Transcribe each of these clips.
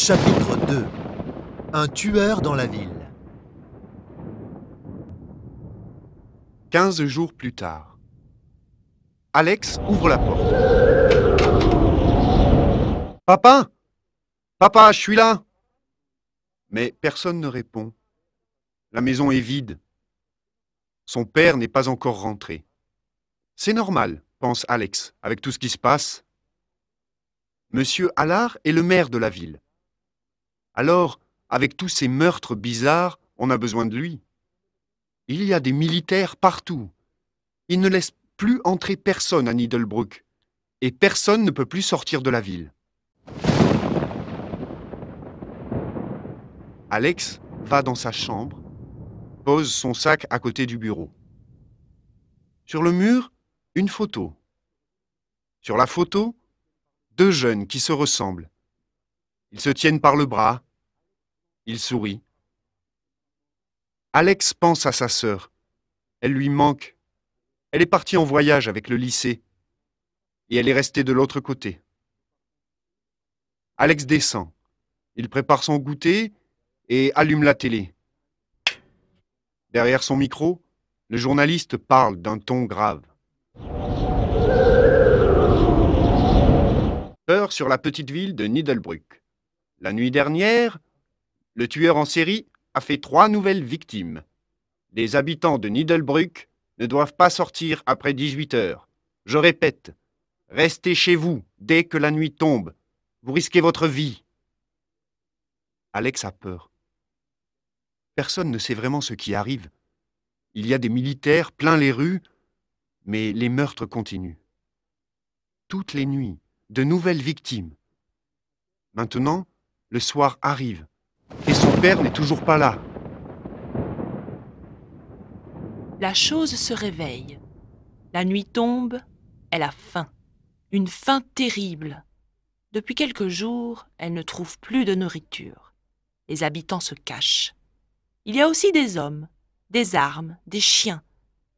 Chapitre 2. Un tueur dans la ville. 15 jours plus tard. Alex ouvre la porte. Papa! Papa, je suis là! Mais personne ne répond. La maison est vide. Son père n'est pas encore rentré. C'est normal, pense Alex, avec tout ce qui se passe. Monsieur Allard est le maire de la ville. Alors, avec tous ces meurtres bizarres, on a besoin de lui. Il y a des militaires partout. Ils ne laissent plus entrer personne à Needlebrook. Et personne ne peut plus sortir de la ville. Alex va dans sa chambre, pose son sac à côté du bureau. Sur le mur, une photo. Sur la photo, deux jeunes qui se ressemblent. Ils se tiennent par le bras. Ils sourient. Alex pense à sa sœur. Elle lui manque. Elle est partie en voyage avec le lycée. Et elle est restée de l'autre côté. Alex descend. Il prépare son goûter et allume la télé. Derrière son micro, le journaliste parle d'un ton grave. Peur sur la petite ville de Needlebrook. La nuit dernière, le tueur en série a fait 3 nouvelles victimes. Les habitants de Needlebrook ne doivent pas sortir après 18 heures. Je répète, restez chez vous dès que la nuit tombe. Vous risquez votre vie. Alex a peur. Personne ne sait vraiment ce qui arrive. Il y a des militaires plein les rues, mais les meurtres continuent. Toutes les nuits, de nouvelles victimes. Maintenant, le soir arrive, et son père n'est toujours pas là. La chose se réveille. La nuit tombe, elle a faim. Une faim terrible. Depuis quelques jours, elle ne trouve plus de nourriture. Les habitants se cachent. Il y a aussi des hommes, des armes, des chiens.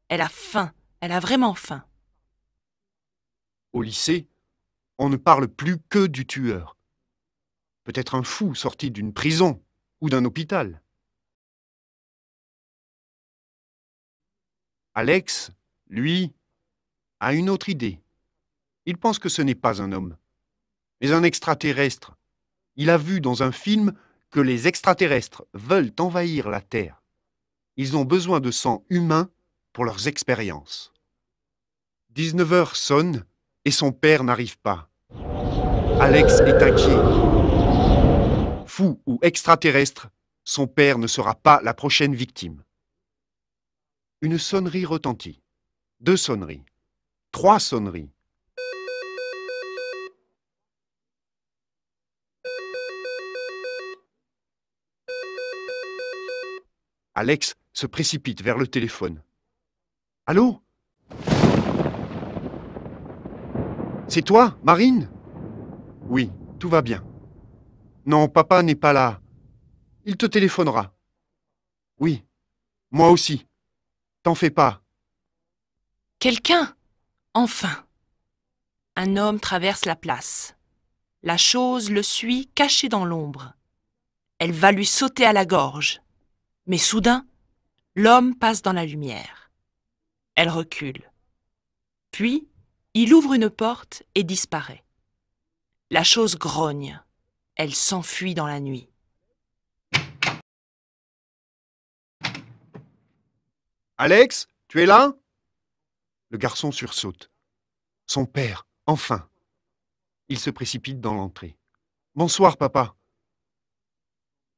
Elle a faim, elle a vraiment faim. Au lycée, on ne parle plus que du tueur. Peut-être un fou sorti d'une prison ou d'un hôpital. Alex, lui, a une autre idée. Il pense que ce n'est pas un homme, mais un extraterrestre. Il a vu dans un film que les extraterrestres veulent envahir la Terre. Ils ont besoin de sang humain pour leurs expériences. 19 heures sonnent et son père n'arrive pas. Alex est inquiet. Fou ou extraterrestre, son père ne sera pas la prochaine victime. Une sonnerie retentit. 2 sonneries. 3 sonneries. Alex se précipite vers le téléphone. Allô? C'est toi, Marine? Oui, tout va bien. Non, papa n'est pas là. Il te téléphonera. Oui, moi aussi. T'en fais pas. Quelqu'un! Enfin! Un homme traverse la place. La chose le suit caché dans l'ombre. Elle va lui sauter à la gorge. Mais soudain, l'homme passe dans la lumière. Elle recule. Puis, il ouvre une porte et disparaît. La chose grogne. Elle s'enfuit dans la nuit. Alex, tu es là? Le garçon sursaute. Son père, enfin. Il se précipite dans l'entrée. Bonsoir, papa.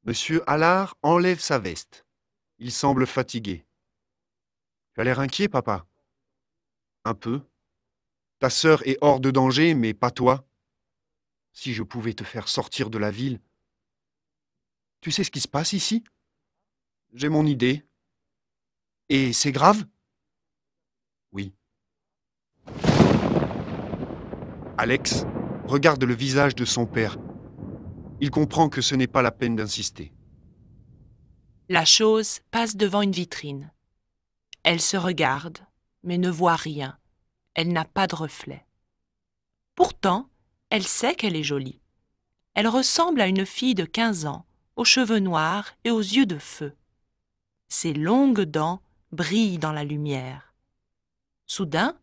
Monsieur Allard enlève sa veste. Il semble fatigué. Tu as l'air inquiet, papa. Un peu. Ta sœur est hors de danger, mais pas toi. Si je pouvais te faire sortir de la ville. Tu sais ce qui se passe ici? J'ai mon idée. Et c'est grave? Oui. Alex regarde le visage de son père. Il comprend que ce n'est pas la peine d'insister. La chose passe devant une vitrine. Elle se regarde, mais ne voit rien. Elle n'a pas de reflet. Pourtant, elle sait qu'elle est jolie. Elle ressemble à une fille de 15 ans, aux cheveux noirs et aux yeux de feu. Ses longues dents brillent dans la lumière. Soudain,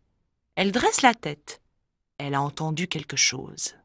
elle dresse la tête. Elle a entendu quelque chose.